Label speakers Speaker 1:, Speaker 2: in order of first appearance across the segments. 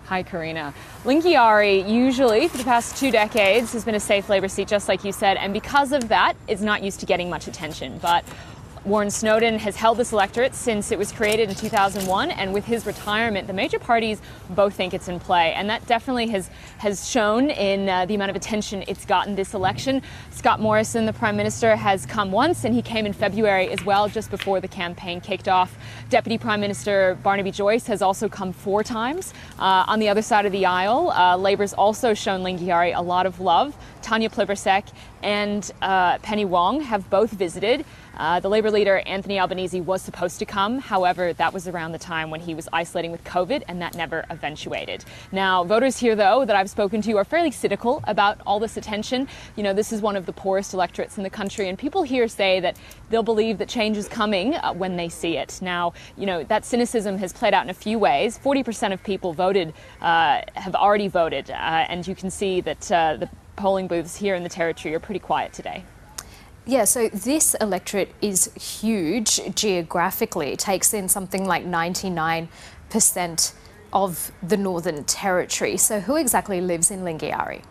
Speaker 1: Hi, Karina. Lingiari, usually for the past 2 decades, has been a safe Labour seat, just like you said, and because of that, it's not used to getting much attention. But Warren Snowden has held this electorate since it was created in 2001, and with his retirement, the major parties both think it's in play, and that definitely has shown in the amount of attention it's gotten this election. Scott Morrison, the Prime Minister, has come once, and he came in February as well, just before the campaign kicked off. Deputy Prime Minister Barnaby Joyce has also come 4 times. On the other side of the aisle, Labour's also shown Lingiari a lot of love. Tanya Plibersek and Penny Wong have both visited. The Labour leader, Anthony Albanese, was supposed to come. However, that was around the time when he was isolating with COVID, and that never eventuated. Now, voters here, though, that I've spoken to are fairly cynical about all this attention. You know, this is one of the poorest electorates in the country, and people here say that they'll believe that change is coming when they see it. Now, you know, that cynicism has played out in a few ways. 40% of people voted, have already voted, and you can see that the polling booths here in the Territory are pretty quiet today.
Speaker 2: Yeah, so this electorate is huge geographically. It takes in something like 99% of the Northern Territory. So who exactly lives in Lingiari?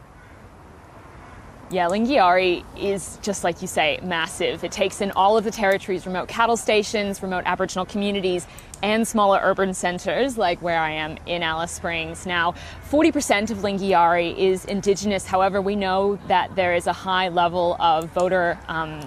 Speaker 1: Yeah, Lingiari is, just like you say, massive. It takes in all of the Territory's remote cattle stations, remote Aboriginal communities, and smaller urban centres like where I am in Alice Springs. Now, 40% of Lingiari is Indigenous. However, we know that there is a high level of voter,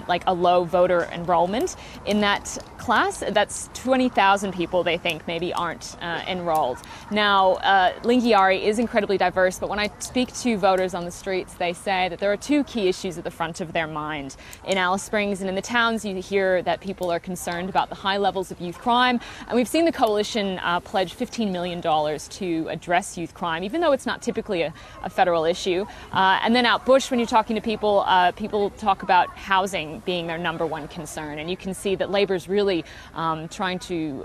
Speaker 1: like a low voter enrollment in that class. That's 20,000 people they think maybe aren't enrolled. Now, Lingiari is incredibly diverse, but when I speak to voters on the streets, they say that there are 2 key issues at the front of their mind. In Alice Springs and in the towns, you hear that people are concerned about the high levels of youth crime, and we've seen the coalition pledge $15 million to address youth crime, even though it's not typically a federal issue. And then out bush, when you're talking to people, people talk about housing being their #1 concern, and you can see that Labour's really trying to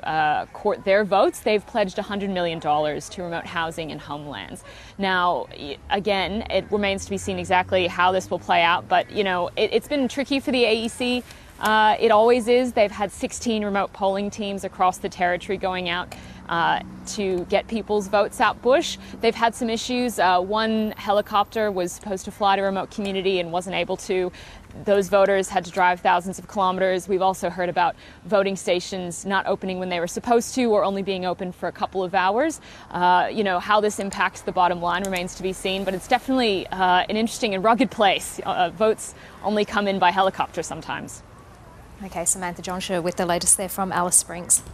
Speaker 1: court their votes. They've pledged $100 million to remote housing and homelands. Now, again, it remains to be seen exactly how this will play out, but you know, it's been tricky for the AEC. It always is. They've had 16 remote polling teams across the Territory going out to get people's votes out bush. They've had some issues. One helicopter was supposed to fly to a remote community and wasn't able to. Those voters had to drive thousands of kilometers. We've also heard about voting stations not opening when they were supposed to, or only being open for a couple of hours. You know, how this impacts the bottom line remains to be seen, but it's definitely an interesting and rugged place. Votes only come in by helicopter sometimes.
Speaker 2: Okay, Samantha Johnshaw with the latest there from Alice Springs.